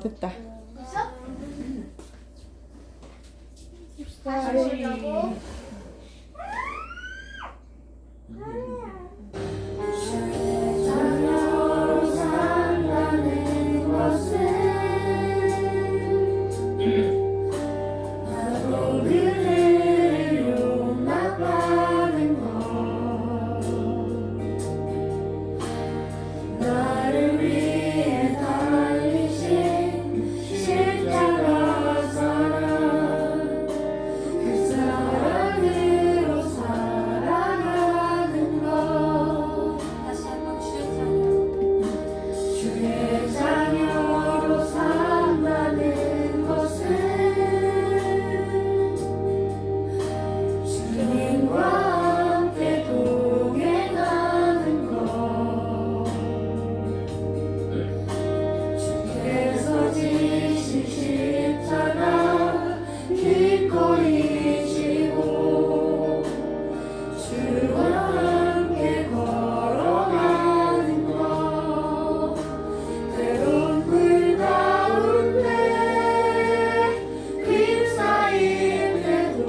됐다. 됐어? 하시려고? 자녀로 산다는 것은 나도 그를 용납하는 것, 나를 위해 달리신 십자가 사랑, 그 사랑으로 살아가는 것. 다시 한번 주의 자녀로 산다는 것은 주님과 함께 동행하는 것, 주께서 지신 십자가 기꺼이 지고 주와 함께 걸어가는 것, 때론 불 가운데 휩싸일 때도,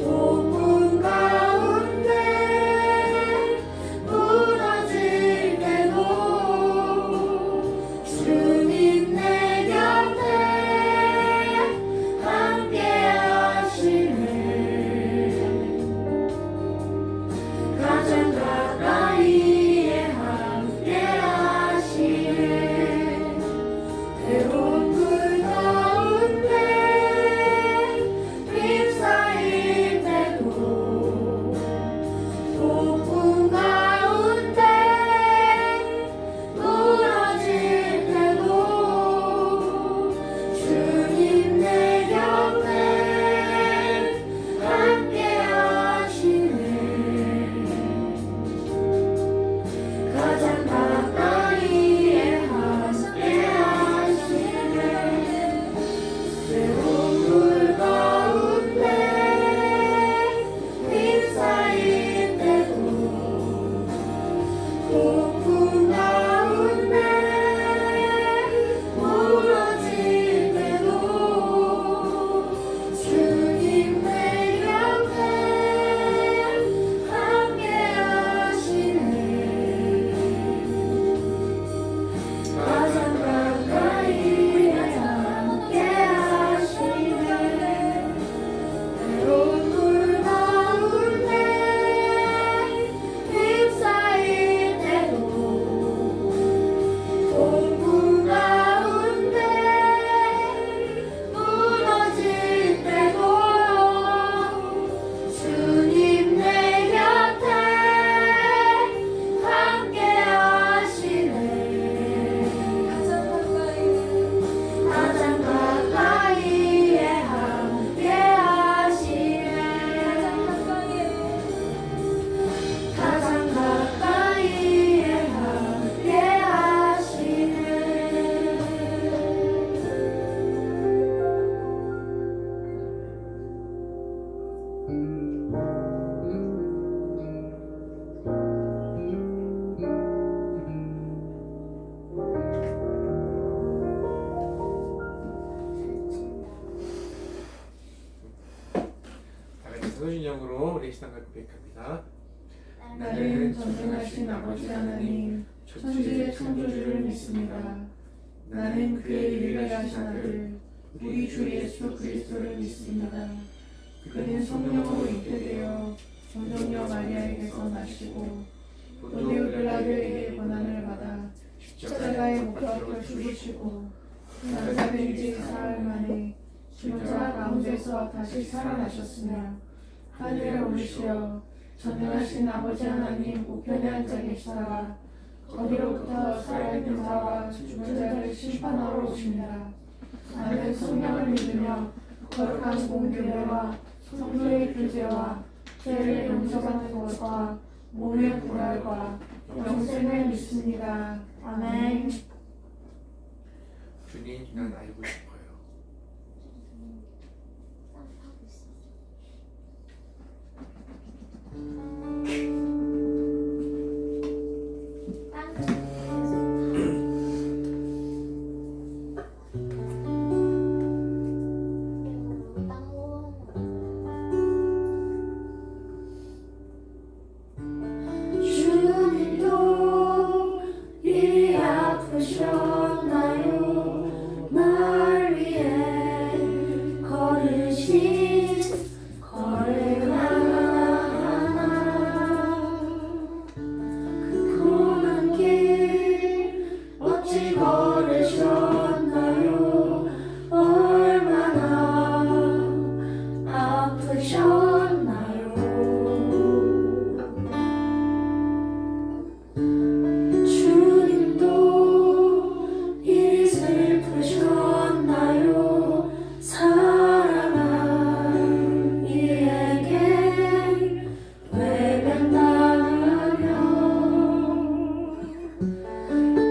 폭풍 가운데 무너질 때도 주님 내 곁에 함께 하시네. 가장 가까이에 함께 하시네. 때론 불 가운데 휩싸일 때도, 폭풍 가운데 무너질 때도 주님 내 곁에 함께 하시네. 가장 가까이에 함께 하시네. 때론 불 가운데 휩싸일 때도, 폭풍 가운데 무너질 때도 주님 내 곁에 함께 하시네. 가장 가까이에 함께 하시네. 때론 불 가운데 휩싸일 때도, 폭풍 가운데 무너질 때도 주님 내 곁에 함께 하시네. 가장 가까이에 함께 하시네. 가장 가까이에 함께 하시네. 다같이 서신형으로 우리 신앙을 고백합니다. 나는 전능하신 아버지 하나님, 천지의 창조주를 믿습니다. 나는 그의 유일하신 아들, 우리 주 예수 그리스도를 믿습니다. 그는 성령으로 잉태되어 동정녀 마리아에게서 나시고 본디오 빌라도에게 고난을 받아 십자가에 못 박혀 죽으시고 장사된 지 사흘 만에 십자 가운데서 다시 살아나셨으며 하늘에 오르시어 전능하신 아버지 하나님 우편에 앉아 계시다가 거기로부터 살아있는 자와 죽은 자를 심판하러 오십니다. 나는 성령을 믿으며 거룩한 공교회와 성도의 교제와 죄를 용서받는 것과 몸의 부활과 영생을 믿습니다. 아멘. 주님, 난 알고 싶어요. 땅 오셨나요? 날 위해 걸으신 걸음하나 그 고난 길 어찌 걸으셨나요? 얼마나 아프셨나요? 주님도 이 슬프셨나요? 사랑한 이에게 외면당하며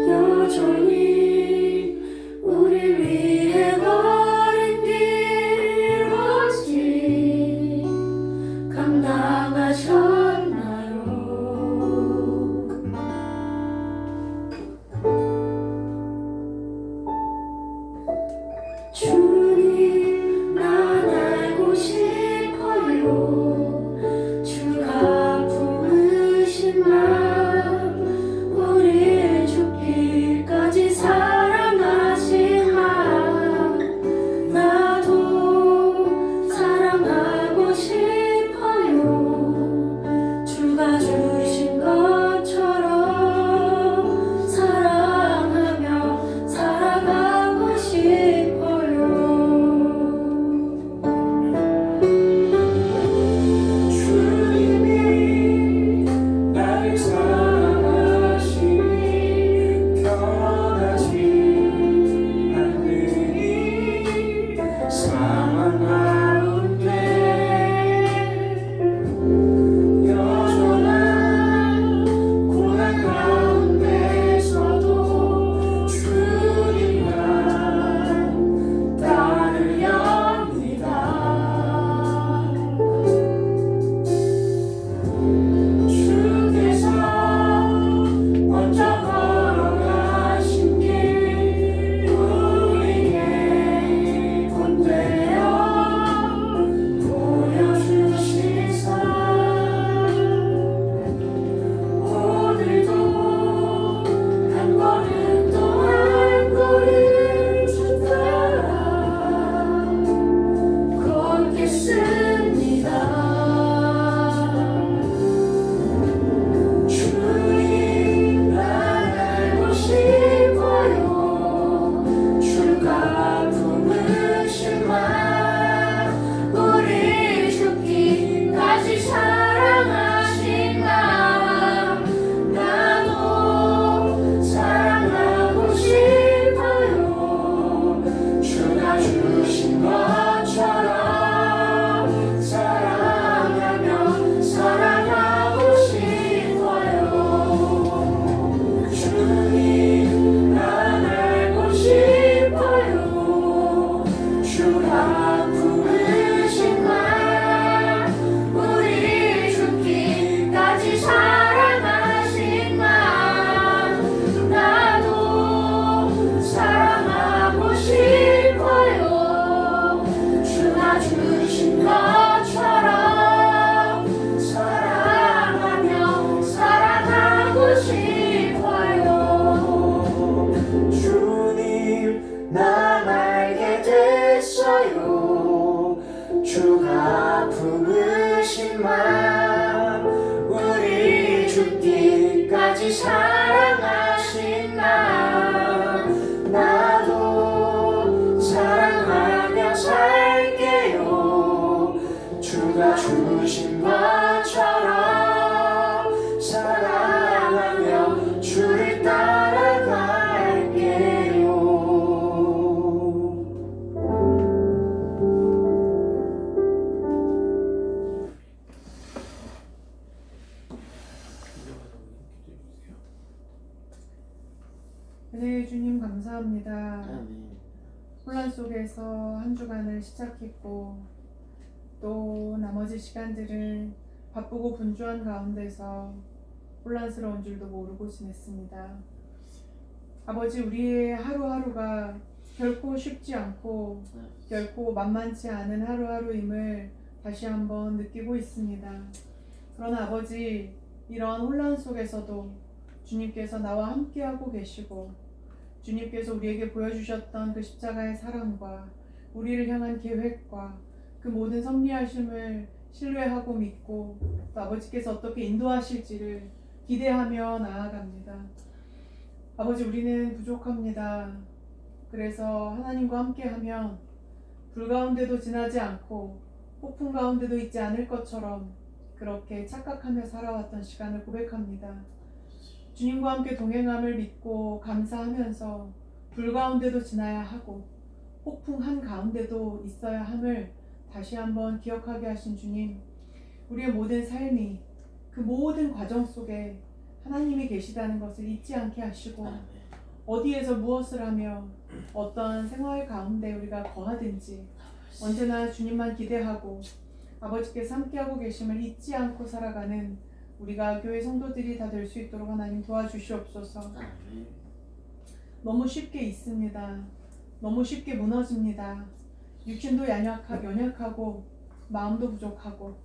여전히 우리 위해 걸은 길 어찌 감당하셨나요? 주님 난 알고 싶어요. 주가 품으신 마음 우리를 죽기까지 사랑하신 마음 나도 사랑하고 싶어요. 주가 주신 것처럼 사랑하며 살아가고 싶어요. 주님이 나를 사랑하시니 변하지 않으니 사망 가운데 여전한 고난 가운데서도 주님만 따르렵니다. 주께서 먼저 걸어가신 길 우리에게 본되어 보여주시사 오늘도 한 걸음 또 한 걸음 주 따라 걷겠습니다. 주님 난 알고 싶어요. 주가 품으신 마음 우리 죽기까지 사랑하신 마음 나도 사랑하고 싶어요. 주가 주신 것처럼 사랑하며 살아가고 싶어요. 주님 난 알고 싶어요. 주가 품으신 마음 우리 죽기까지 사랑하신 마음 나도 사랑하고 싶어요. 주가 주신 것처럼 사랑하며 살아가고 싶어요. 주님 난 알게 됐어요. 주가 품으신 마음 우리 죽기까지 사랑하신 마음 나도 사랑하며 살게요. 주가 주신 것처럼 사랑하며 주를 따라갈게요. 네, 주님 감사합니다. 아멘. 혼란 속에서 한 주간을 시작했고 또 나머지 시간들을 바쁘고 분주한 가운데서 혼란스러운 줄도 모르고 지냈습니다. 아버지, 우리의 하루하루가 결코 쉽지 않고 결코 만만치 않은 하루하루임을 다시 한번 느끼고 있습니다. 그러나 아버지, 이러한 혼란 속에서도 주님께서 나와 함께하고 계시고 주님께서 우리에게 보여주셨던 그 십자가의 사랑과 우리를 향한 계획과 그 모든 섭리하심을 신뢰하고 믿고 또 아버지께서 어떻게 인도하실지를 기대하며 나아갑니다. 아버지, 우리는 부족합니다. 그래서 하나님과 함께하면 불 가운데도 지나지 않고 폭풍 가운데도 있지 않을 것처럼 그렇게 착각하며 살아왔던 시간을 고백합니다. 주님과 함께 동행함을 믿고 감사하면서 불 가운데도 지나야 하고 폭풍 한가운데도 있어야 함을 다시 한번 기억하게 하신 주님, 우리의 모든 삶이 그 모든 과정 속에 하나님이 계시다는 것을 잊지 않게 하시고 어디에서 무엇을 하며 어떠한 생활 가운데 우리가 거하든지 언제나 주님만 기대하고 아버지께서 함께하고 계심을 잊지 않고 살아가는 우리가 교회 성도들이 다 될 수 있도록 하나님 도와주시옵소서. 너무 쉽게 있습니다. 너무 쉽게 무너집니다. 육신도 연약하고 마음도 부족하고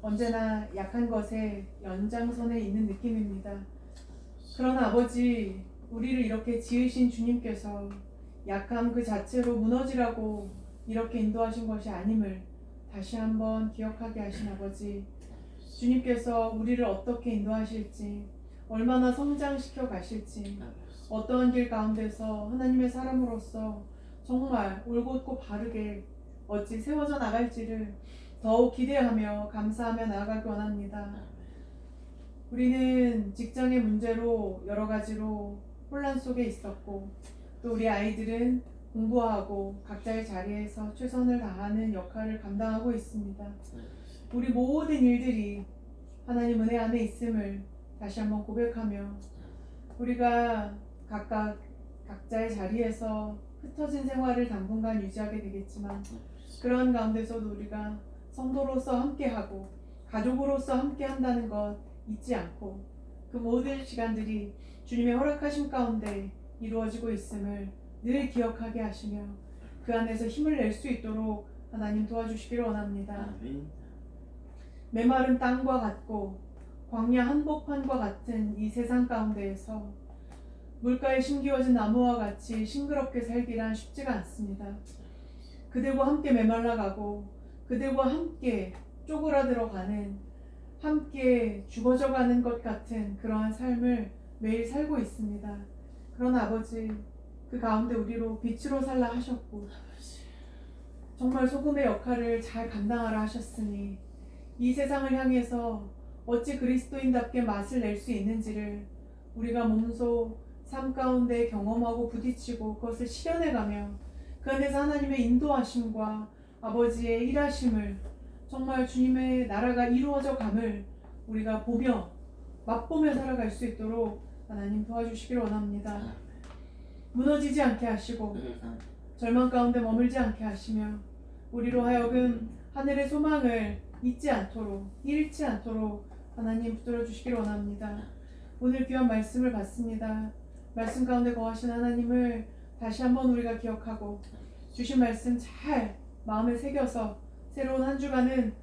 언제나 약한 것에 연장선에 있는 느낌입니다. 그러나 아버지, 우리를 이렇게 지으신 주님께서 약함 그 자체로 무너지라고 이렇게 인도하신 것이 아님을 다시 한번 기억하게 하신 아버지, 주님께서 우리를 어떻게 인도하실지, 얼마나 성장시켜 가실지, 어떠한 길 가운데서 하나님의 사람으로서 정말 올곧고 바르게 어찌 세워져 나갈지를 더욱 기대하며 감사하며 나아가기 원합니다. 우리는 직장의 문제로 여러 가지로 혼란 속에 있었고 또 우리 아이들은 공부하고 각자의 자리에서 최선을 다하는 역할을 감당하고 있습니다. 우리 모든 일들이 하나님 은혜 안에 있음을 다시 한번 고백하며 우리가 각각 각자의 자리에서 흩어진 생활을 당분간 유지하게 되겠지만 그런 가운데서도 우리가 성도로서 함께하고 가족으로서 함께한다는 것 잊지 않고 그 모든 시간들이 주님의 허락하심 가운데 이루어지고 있음을 늘 기억하게 하시며 그 안에서 힘을 낼 수 있도록 하나님 도와주시기를 원합니다. 메마른 땅과 같고 광야 한복판과 같은 이 세상 가운데에서 물가에 심기워진 나무와 같이 싱그럽게 살기란 쉽지가 않습니다. 그들과 함께 메말라가고 그들과 함께 쪼그라들어가는, 함께 죽어져가는 것 같은 그러한 삶을 매일 살고 있습니다. 그러나 아버지, 그 가운데 우리로 빛으로 살라 하셨고 정말 소금의 역할을 잘 감당하라 하셨으니 이 세상을 향해서 어찌 그리스도인답게 맛을 낼 수 있는지를 우리가 몸소 삶 가운데 경험하고 부딪히고 그것을 실현해가며 그 안에서 하나님의 인도하심과 아버지의 일하심을 정말 주님의 나라가 이루어져 감을 우리가 보며 맛보며 살아갈 수 있도록 하나님 도와주시기를 원합니다. 무너지지 않게 하시고 절망 가운데 머물지 않게 하시며 우리로 하여금 하늘의 소망을 잊지 않도록 잃지 않도록 하나님 붙들어 주시기를 원합니다. 오늘 귀한 말씀을 받습니다. 말씀 가운데 거하신 하나님을 다시 한번 우리가 기억하고 주신 말씀 잘 마음에 새겨서 새로운 한 주간은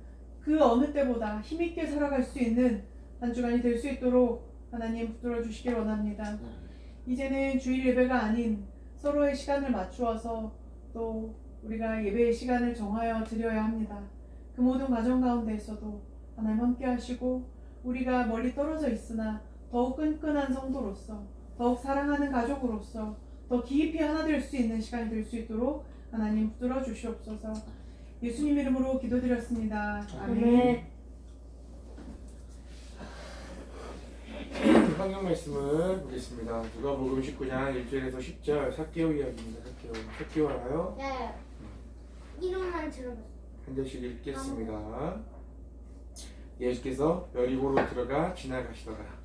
그 어느 때보다 힘있게 살아갈 수 있는 한 주간이 될 수 있도록 하나님 붙들어 주시길 원합니다. 이제는 주일 예배가 아닌 서로의 시간을 맞추어서 또 우리가 예배의 시간을 정하여 드려야 합니다. 그 모든 과정 가운데에서도 하나님 함께 하시고 우리가 멀리 떨어져 있으나 더욱 끈끈한 성도로서 더욱 사랑하는 가족으로서 더 깊이 하나 될 수 있는 시간이 될 수 있도록 하나님 붙들어 주시옵소서. 예수님 이름으로 기도드렸습니다. 아멘. 성경 말씀을 보겠습니다. 누가복음 19장 1절에서 10절 삭개오 이야기입니다. 삭개오 알아요? 네. 이름만 들어봤어요. 한 절씩 읽겠습니다. 예수께서 여리고로 들어가 지나가시더라.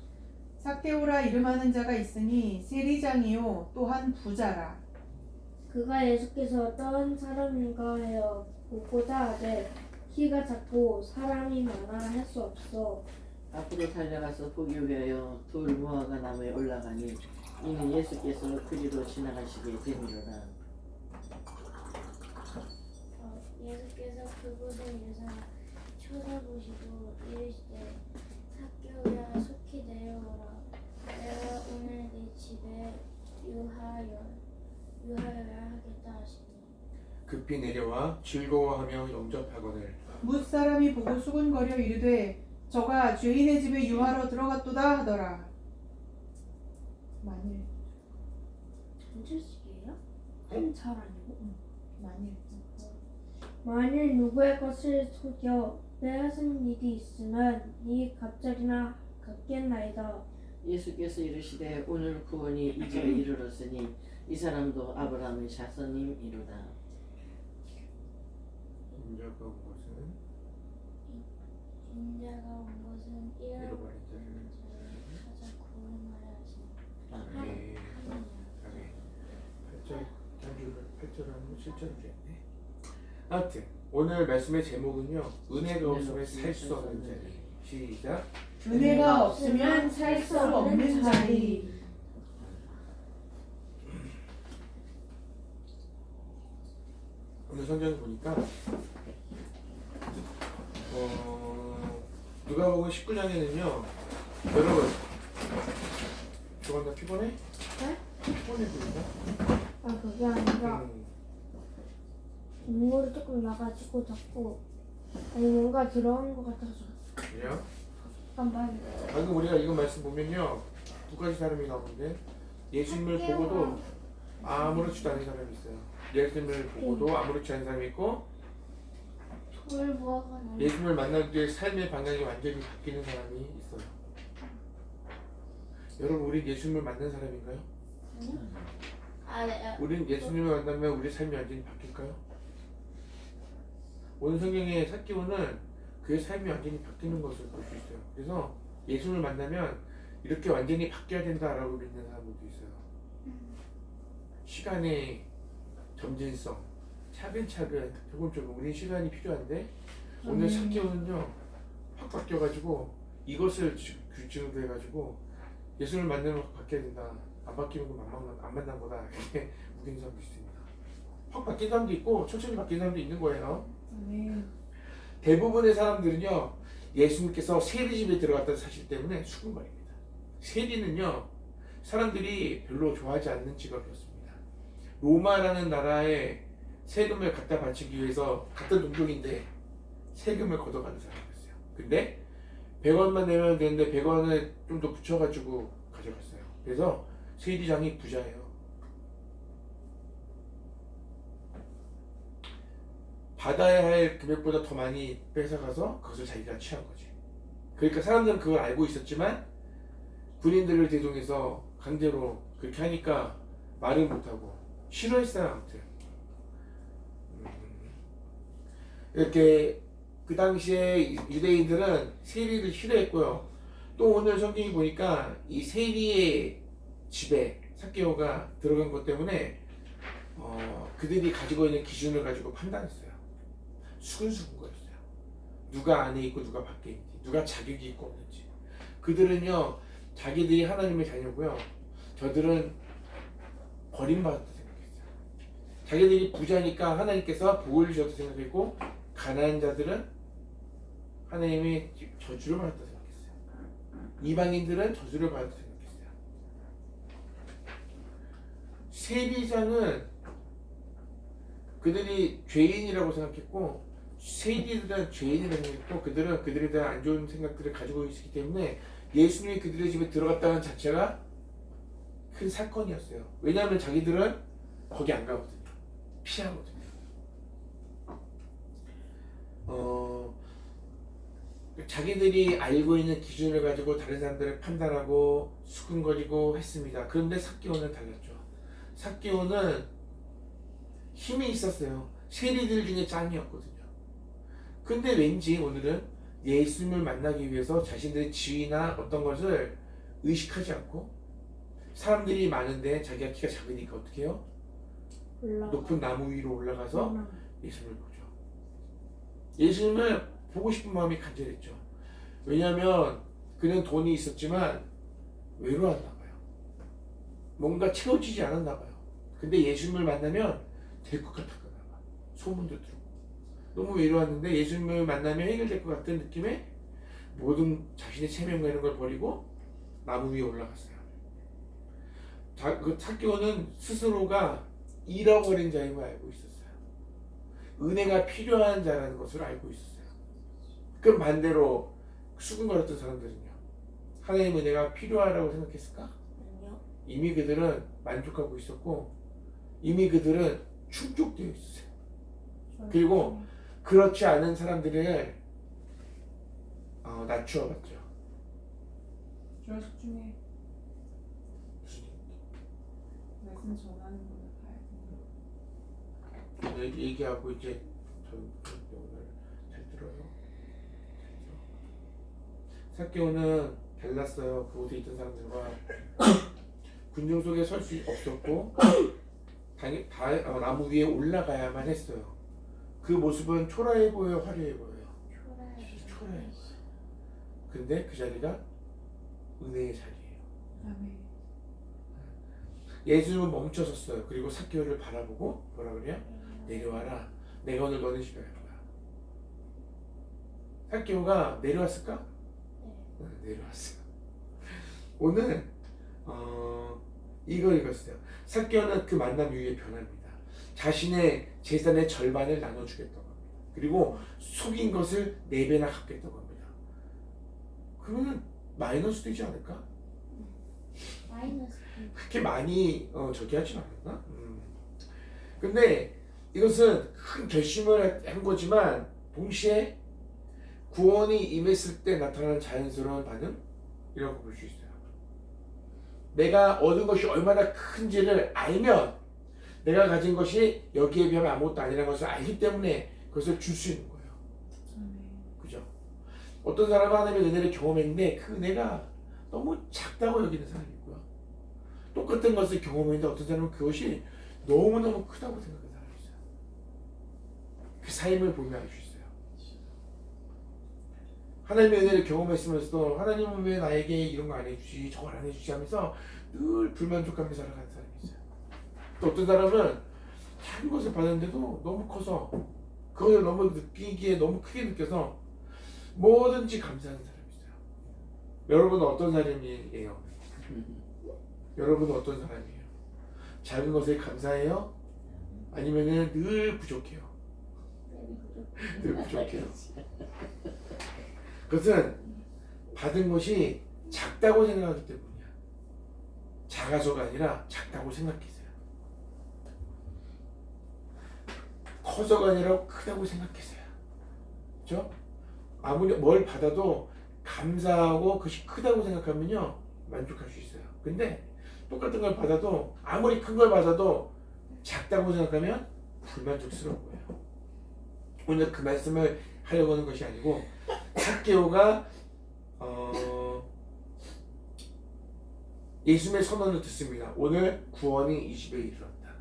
삭개오라 이름하는 자가 있으니 세리장이요 또한 부자라. 그가 예수께서 어떤 사람인가 하여 보고자 하되 키가 작고 사람이 많아 할 수 없어 앞으로 달려가서 보기 위하여 돌 무화과 나무에 올라가니 이는 예수께서 그리로 지나가시게 되니로라. 예수께서 그곳에 이르사 쳐다보시고 이르시되 삭개오야 속히 내려오라. 내가 오늘 네 집에 유하여야 하겠다 하시니 급히 내려와 즐거워하며 영접하거늘 뭇사람이 보고 수군거려 이르되 저가 죄인의 집에 유하러 들어갔도다 하더라. 많이 전체식이에요? 한잘 아니고 많이 만일 누구의 것을 속여 빼앗은 일이 있으면 네 갑절이나 갚겠나이다. 예수께서 이르시되 오늘 구원이 이 집에 이르렀으니 이 사람도 아브라함의 자손임이로다. 인자가 온 것은 인자가 온 것은 잃어버린 자를 찾아 구원하려 하시니 아멘. 아멘. 8절 단주를 8절하고 7절을 했네. 아무튼 오늘 말씀의 제목은요. 은혜가 없으면 살 수 없는 자리. 시작. 은혜가 없으면 살 수 없는 자리. 오늘 성경을 보니까 누가복음 19장에는요. 여러분 저건 다 피곤해? 네? 피곤해 보인다? 아 그게 아니라 눈물이 조금 나가지고 자꾸 아니 뭔가 들어온 것 같아서 그래요? 잠깐만. 방금 우리가 이거 말씀 보면요. 두 가지 사람이 나오는데 예수님을 보고도 아무렇지도 않은 사람이 있어요. 예수님을 보고도 아무렇지 않은 사람이 있고 돌무화가 나는 예수님을 만난 뒤에 삶의 방향이 완전히 바뀌는 사람이 있어요. 여러분 우리 예수님을 만난 사람인가요? 우린 예수님을 만나면 우리 삶이 완전히 바뀔까요? 오늘 성경의 삭개오는 그의 삶이 완전히 바뀌는 것을 볼 수 있어요. 그래서 예수님을 만나면 이렇게 완전히 바뀌어야 된다라고 믿는 사람들도 있어요. 시간의 점진성, 차근차근 조금 우린 시간이 필요한데 오늘 삭개오는요 확 바뀌어가지고 이것을 규칙으로 해가지고 예수님을 만나면 확 바뀌어야 된다. 안 바뀌는 건 안 만난 거다. 이렇게 우기는 사람도 있습니다. 확 바뀐 사람도 있고 천천히 바뀐 사람도 있는 거예요. 대부분의 사람들은요 예수님께서 세리집에 들어갔다는 사실 때문에 수군거립니다. 세리는요 사람들이 별로 좋아하지 않는 직업이었습니다. 로마라는 나라에 세금을 갖다 바치기 위해서 같은 동족인데 세금을 걷어가는 사람이었어요. 근데 100원만 내면 되는데 100원을 좀 더 붙여가지고 가져갔어요. 그래서 세리장이 부자예요. 받아야 할 금액보다 더 많이 뺏어가서 그것을 자기가 취한 거지. 그러니까 사람들은 그걸 알고 있었지만 군인들을 대동해서 강제로 그렇게 하니까 말을 못하고 싫어했어요. 아무튼 이렇게 그 당시에 유대인들은 세리를 싫어했고요. 또 오늘 성경이 보니까 이 세리의 집에 삭개오가 들어간 것 때문에 그들이 가지고 있는 기준을 가지고 판단했어요. 수근수근 거였어요. 누가 안에 있고 누가 밖에 있는지, 누가 자격이 있고 없는지. 그들은요 자기들이 하나님의 자녀고요. 저들은 버림받았다 생각했어요. 자기들이 부자니까 하나님께서 복을 주셨다 생각했고 가난한 자들은 하나님의 저주를 받았다 생각했어요. 이방인들은 저주를 받았다 생각했어요. 세리장은 그들이 죄인이라고 생각했고 세리들은 죄인이라고 생각했고 그들은 그들에 대한 안 좋은 생각들을 가지고 있기 때문에 예수님이 그들의 집에 들어갔다는 자체가 큰 사건이었어요. 왜냐하면 자기들은 거기 안 가거든요. 피하거든요. 자기들이 알고 있는 기준을 가지고 다른 사람들을 판단하고 수근거리고 했습니다. 그런데 삭개오는 달랐죠. 삭개오는 힘이 있었어요. 세리들 중에 짱이었거든요. 근데 왠지 오늘은 예수님을 만나기 위해서 자신들의 지위나 어떤 것을 의식하지 않고 사람들이 많은데 자기가 키가 작으니까 어떻게 해요? 높은 나무 위로 올라가서 예수님을 보죠. 예수님을 보고 싶은 마음이 간절했죠. 왜냐하면 그는 돈이 있었지만 외로웠나 봐요. 뭔가 채워지지 않았나 봐요. 근데 예수님을 만나면 될 것 같았나 봐요. 소문도 들고 너무 외로웠는데 예수님을 만나면 해결될 것 같은 느낌에 모든 자신의 체면과 이런 걸 버리고 나무 위에 올라갔어요. 그 삭개오는 스스로가 잃어버린 자임을 알고 있었어요. 은혜가 필요한 자라는 것을 알고 있었어요. 그럼 반대로 수군거렸던 사람들은요. 하나님 은혜가 필요하다고 생각했을까? 아니요. 이미 그들은 만족하고 있었고 이미 그들은 충족되어 있었어요. 그리고 그렇지 않은 사람들을 낮추어봤죠. 주어식 중에 무슨 말씀 전하는 거를 봐야 돼. 얘기하고 이제 전 오늘 잘 들어요. 삭개오는 달랐어요. 그곳에 있던 사람들과 군중 속에 설 수 없었고 나무 위에 올라가야만 했어요. 그 모습은 초라해 보여요, 화려해 보여요. 초라해. 근데 그 자리가 은혜의 자리예요. 아멘. 예수님은 멈춰섰어요. 그리고 삭개오를 바라보고 뭐라 그래요? 내려와라. 내가 오늘 너는 집에 갈 거야. 삭개오가 내려왔을까? 네, 내려왔어요. 오늘 이걸 읽었어요. 삭개오는 그 만남 이후에 변합니다. 자신의 재산의 절반을 나눠주겠다고 합니다. 그리고 속인 것을 4배나 갚겠다고 합니다. 그러면 마이너스 되지 않을까? 마이너스. 그렇게 많이 저기 하진 않았나? 근데 이것은 큰 결심을 한 거지만 동시에 구원이 임했을 때 나타나는 자연스러운 반응이라고 볼 수 있어요. 내가 얻은 것이 얼마나 큰지를 알면 내가 가진 것이 여기에 비하면 아무것도 아니라는 것을 알기 때문에 그것을 줄 수 있는 거예요. 그죠? 어떤 사람은 하나님의 은혜를 경험했는데 그 은혜가 너무 작다고 여기는 사람이 있고요. 똑같은 것을 경험했는데 어떤 사람은 그것이 너무너무 크다고 생각하는 사람이 있어요. 그 삶을 보면 알 수 있어요. 하나님의 은혜를 경험했으면서도 하나님은 왜 나에게 이런 거 안 해주지 저걸 안 해주지 하면서 늘 불만족하며 살아가는 사람이 있어요. 또 어떤 사람은 작은 것을 받았는데도 너무 커서 그것을 너무 느끼기에 너무 크게 느껴서 뭐든지 감사하는 사람이 있어요. 여러분은 어떤 사람이에요? 여러분은 어떤 사람이에요? 작은 것에 감사해요? 아니면은 늘 부족해요? 늘 부족해요. 그것은 받은 것이 작다고 생각하기 때문이야. 작아서가 아니라 작다고 생각했어요. 커서가 아니라 크다고 생각했어요. 그렇죠? 아무리 뭘 받아도 감사하고 그것이 크다고 생각하면요 만족할 수 있어요. 근데 똑같은 걸 받아도 아무리 큰 걸 받아도 작다고 생각하면 불만족스러운 거예요. 오늘 그 말씀을 하려고 하는 것이 아니고 삭개오가 예수님의 선언을 듣습니다. 오늘 구원이 이 집에 이르렀다.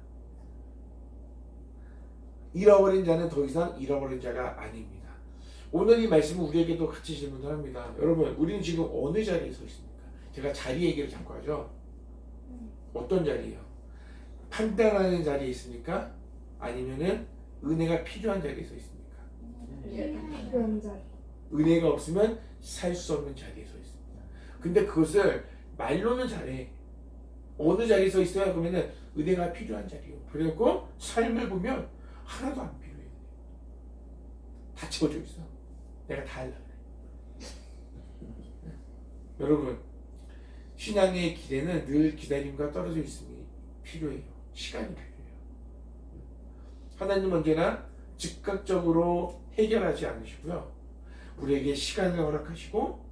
잃어버린 자는 더 이상 잃어버린 자가 아닙니다. 오늘 이 말씀은 우리에게도 같이 질문을 합니다. 여러분, 우리는 지금 어느 자리에 서 있습니까? 제가 자리 얘기를 자꾸 하죠. 어떤 자리예요? 판단하는 자리에 있습니까? 아니면은 은혜가 필요한 자리에 서 있습니까? 필요한 자리. 은혜가 없으면 살 수 없는 자리에 서 있습니다. 근데 그것을 말로는 잘해. 어느 자리에 서 있어야 그러면은 은혜가 필요한 자리요. 그래갖고 삶을 보면 하나도 안 필요해. 다 채워져 있어. 내가 다 하려고 그래. 여러분, 신앙의 길에는 늘 기다림과 떨어져 있음이 필요해요. 시간이 필요해요. 하나님은 언제나 즉각적으로 해결하지 않으시고요. 우리에게 시간을 허락하시고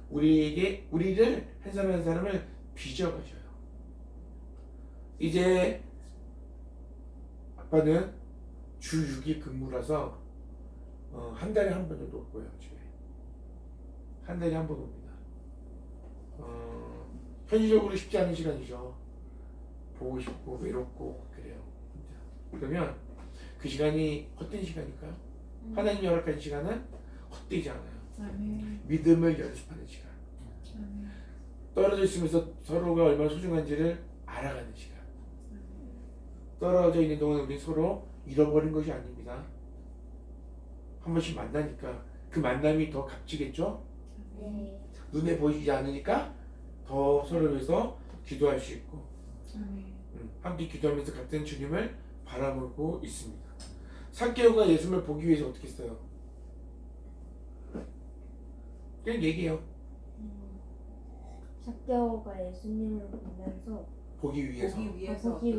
우리를 한 사람 한 사람을 빚어가셔요. 이제 아빠는 주 6일 근무라서 한 달에 한 번 정도 올 거예요. 집에 한 달에 한 번 옵니다. 현실적으로 쉽지 않은 시간이죠. 보고 싶고 외롭고 그래요. 그러면 그 시간이 헛된 시간일까요? 하나님이 허락한 시간은 헛되지 않아요. 아멘. 믿음을 연습하는 시간. 아멘. 떨어져 있으면서 서로가 얼마나 소중한지를 알아가는 시간. 떨어져 있는 동안 우리 서로 잃어버린 것이 아닙니다. 한 번씩 만나니까 그 만남이 더 값지겠죠? 네. 눈에 보이지 않으니까 더 서로 위해서 기도할 수 있고 아멘. 함께 기도하면서 같은 주님을 바라보고 있습니다. 삭개오가 예수님을 보기 위해서 어떻게 했어요? 그냥 얘기해요. 삭개오가 예수님을 보면서 보기 위해서 보기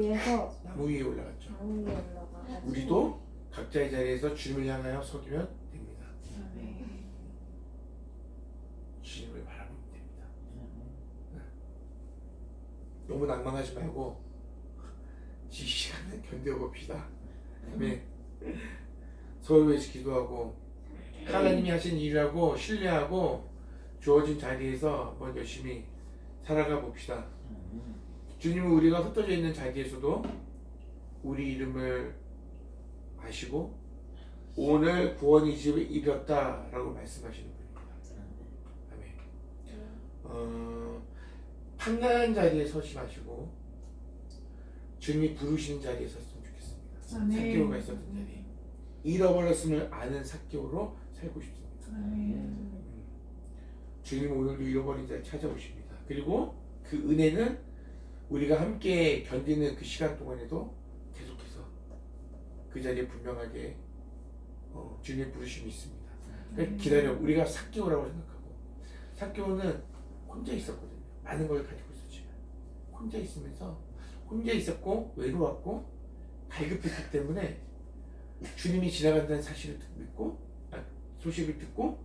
위해서 나무 위에 올라갔죠. 나무 위에 올라가. 우리도 각자의 자리에서 주님을 향하여 서기면 됩니다. 아멘. 주님을 바라보면 됩니다. 너무 낭만하지 말고 이 시간을 견뎌봅시다. 아멘. 서로 위해서 기도하고 하나님이 하신 일이라고 신뢰하고 주어진 자리에서 한번 열심히 살아가 봅시다. 주님은 우리가 흩어져 있는 자리에서도 우리 이름을 아시고 오늘 구원이 집에 이뤘다라고 말씀하시는 분입니다. 아멘. 판단한 자리에 서지 마시고 주님이 부르시는 자리에 섰으면 좋겠습니다. 아멘. 삭개오가 있었던 자리, 잃어버렸음을 아는 삭개오로 살고 싶습니다. 아멘. 주님은 오늘도 잃어버린 자를 찾아오십니다. 그리고 그 은혜는 우리가 함께 견디는 그 시간 동안에도 계속해서 그 자리에 분명하게 주님의 부르심이 있습니다. 그러니까 기다려. 우리가 삭개오라고 생각하고, 삭개오는 혼자 있었거든요. 많은 걸 가지고 있었지만 혼자 있으면서 혼자 있었고 외로웠고 갈급했기 때문에 주님이 지나간다는 사실을 믿고 소식을 듣고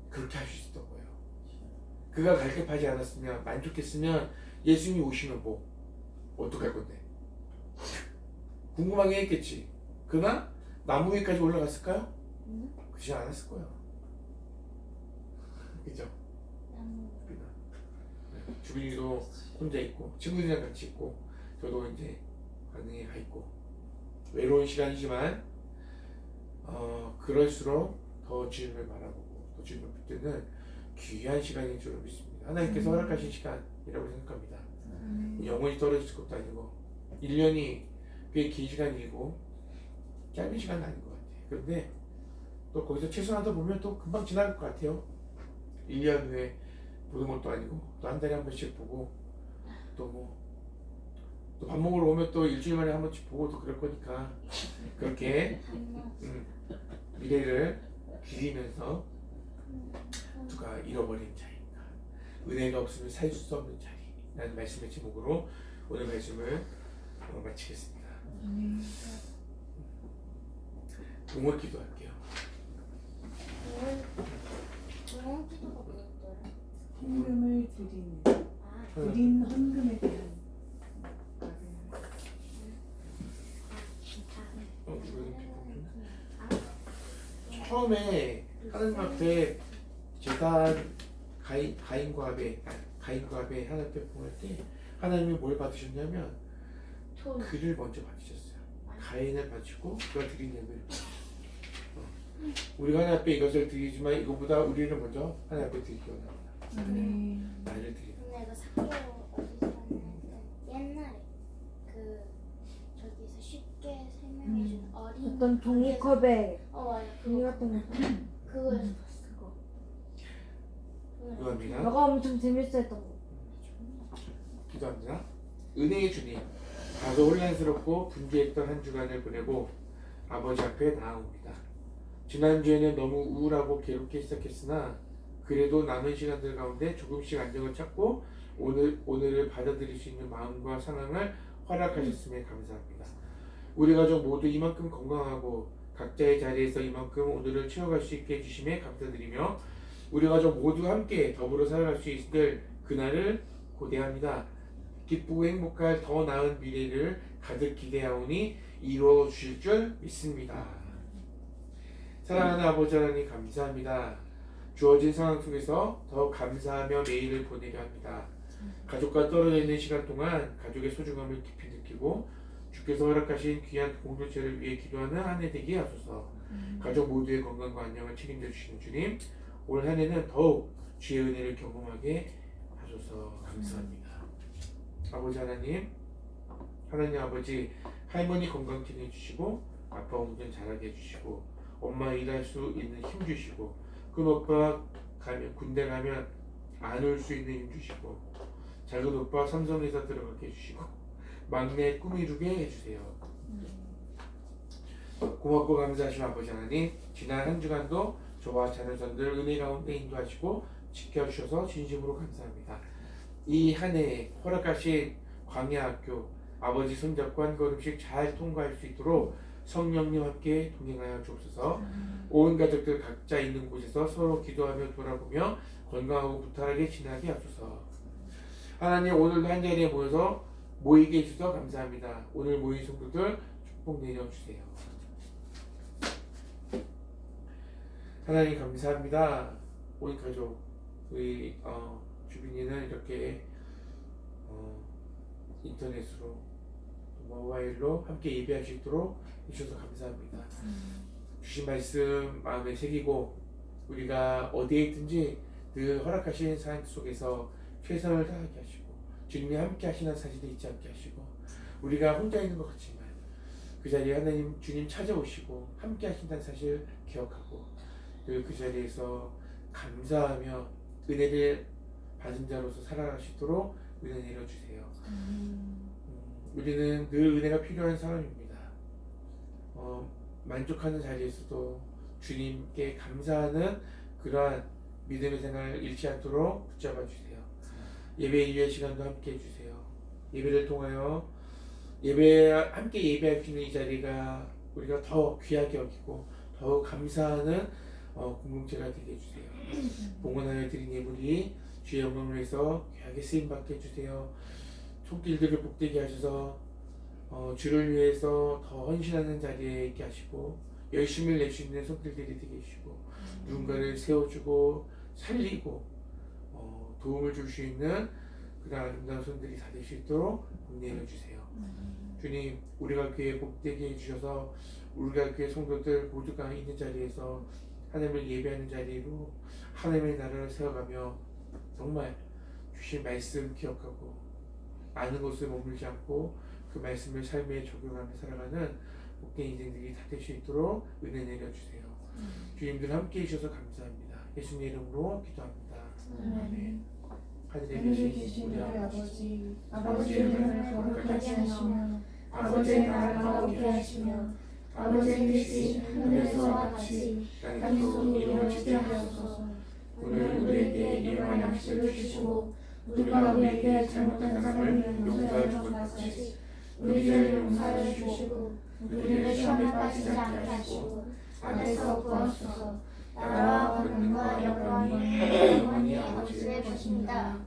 그렇게 할 수 있었던 거예요. 그가 갈급하지 않았으면, 만족했으면 예수님이 오시면 뭐 어떡할 건데? 궁금하게 했겠지. 그러나 나무 위까지 올라갔을까요? 그렇지 않았을 거예요. 그죠? 주빈이도 혼자 있고 친구들이랑 같이 있고 저도 이제 관능에 가 있고 외로운 시간이지만 그럴수록 더 주님을 바라보고 더 주님을 붙드는 귀한 시간인 줄 믿습니다. 하나님께서 허락하신 시간이라고 생각합니다. 영원히 떨어질 것도 아니고 1년이 꽤 긴 시간이고 짧은 시간은 아닌 것 같아요. 그런데 또 거기서 최선하다 보면 또 금방 지나갈 것 같아요. 1년 후에 보는 것도 아니고 또 한 달에 한 번씩 보고 또 뭐 또 밥 먹으러 오면 또 일주일 만에 한 번씩 보고 또 그럴 거니까 그렇게 미래를 기리면서 누가 잃어버린 자인가, 은혜가 없으면 살 수 없는 자리라는 말씀의 제목으로 오늘 말씀을 마치겠습니다. 응원 기도할게요. 헌금을 드린 헌금에 대한 처음에 하나님 앞에 제단 가인과 아벨 하나님 앞에 봉할 때 하나님이 뭘 받으셨냐면 그를 먼저 받으셨어요. 가인을 바치고 그가 드린 예물을 우리가 하나님 앞에 이것을 드리지만 이것보다 우리를 먼저 하나님 앞에 드리기 원합니다. 나를 드리는. 근데 그 삭개오 어디서 봤냐면 옛날에 그 저기서 쉽게 설명해준 어린 어떤 종이컵에 맞아 종이 같은 거. 그거에서 봤어 기도합니다. 너가 엄청 재밌어했던 거. 기도합니다. 은혜의 주님, 다소 혼란스럽고 분주했던 한 주간을 보내고 아버지 앞에 나아옵니다. 지난주에는 너무 우울하고 괴롭게 시작했으나 그래도 남은 시간들 가운데 조금씩 안정을 찾고 오늘을 받아들일 수 있는 마음과 상황을 허락하셨음에 감사합니다. 우리 가족 모두 이만큼 건강하고 각자의 자리에서 이만큼 오늘을 채워갈 수 있게 해주심에 감사드리며 우리 가족 모두 함께 더불어 살아갈 수 있을 그날을 고대합니다. 기쁘고 행복할 더 나은 미래를 가득 기대하오니 이루어 주실 줄 믿습니다. 사랑하는 아버지 하나님 감사합니다. 주어진 상황 속에서 더 감사하며 매일을 보내려 합니다. 가족과 떨어져 있는 시간 동안 가족의 소중함을 깊이 느끼고 주께서 허락하신 귀한 공동체를 위해 기도하는 한 해 되게 하소서. 가족 모두의 건강과 안녕을 책임져 주시는 주님, 올 한 해는 더욱 주의 은혜를 경험하게 하소서. 감사합니다. 아버지 하나님 아버지, 할머니 건강 챙겨 주시고 아빠 운전 잘하게 해주시고 엄마 일할 수 있는 힘 주시고 큰 오빠 군대 가면 안 올 수 있는 힘 주시고 작은 오빠 삼성회사 들어가게 해주시고 막내 꿈 이루게 해주세요. 고맙고 감사하신 아버지 하나님, 지난 한 주간도 저와 자녀선들 은혜 가운데 인도하시고 지켜주셔서 진심으로 감사합니다. 이 한 해 허락하신 광야학교 아버지 손잡고 한 걸음씩 잘 통과할 수 있도록 성령님 함께 동행하여 주옵소서. 온 가족들 각자 있는 곳에서 서로 기도하며 돌아보며 건강하고 무탈하게 지나게 하소서. 하나님, 오늘도 한 자리에 모이게 해주셔서 감사합니다. 오늘 모인 성도들 축복 내려주세요. 하나님 감사합니다. 온 가족 우리 주빈이는 이렇게 인터넷으로 모바일로 함께 예배할 수 있도록 해주셔서 감사합니다. 주신 말씀 마음에 새기고 우리가 어디에 있든지 늘 허락하신 삶 속에서 최선을 다하게 하시고 주님이 함께 하시는 사실을 잊지 않게 하시고 우리가 혼자 있는 것 같지만 그 자리에 하나님 주님 찾아오시고 함께 하신다는 사실 기억하고 늘 그 자리에서 감사하며 은혜를 받은 자로서 살아갈 수 있도록 은혜 내려주세요. 우리는 늘 은혜가 필요한 사람입니다. 만족하는 자리에서도 주님께 감사하는 그러한 믿음의 생활을 잃지 않도록 붙잡아 주세요. 예배 이후의 시간도 함께 해주세요. 예배를 통하여 함께 예배할 수 있는 이 자리가 우리가 더 귀하게 여기고 더욱 감사하는 공동체가 되게 해주세요. 봉헌하여 드린 예물이 주의 영광을 위해서 귀하게 쓰임받게 해주세요. 손길들을 복되게 하셔서 주를 위해서 더 헌신하는 자리에 있게 하시고 열심을 낼 수 있는 손길들이 되게 해주시고 누군가를 세워주고 살리고 도움을 줄 수 있는 그런 아름다운 손들이 다 될 수 있도록 복내려 주세요. 주님, 우리가 교회 복되게 해주셔서 우리가 교회 성도들 모두가 있는 자리에서 하나님을 예배하는 자리로 하나님의 나라를 세워가며 정말 주신 말씀 기억하고 아는 것을 머물지 않고 그 말씀을 삶에 적용하며 살아가는 복된 인생들이 다 될 수 있도록 은혜 내려주세요. 주님들 함께 해주셔서 감사합니다. 예수님의 이름으로 기도합니다. 아멘. 하늘에 계신 우리 아버지, 아버지의 이름을 거룩하게 하시며 아버지의 나라가 오게 하시며 아버지의 뜻이 하늘에서와 같이 땅에서도 이루어지게 하소서. 오늘 우리에게 일용할 양식을 주시고 우리가 우리에게 잘못한 사람을 용서하여 준 것 같이 우리 죄를 용서하여 주시고 우리를 시험에 빠지지 않게 하시고 악에서 구하소서. 나라와 권능과 영광이 영원히 아버지의 것입니다.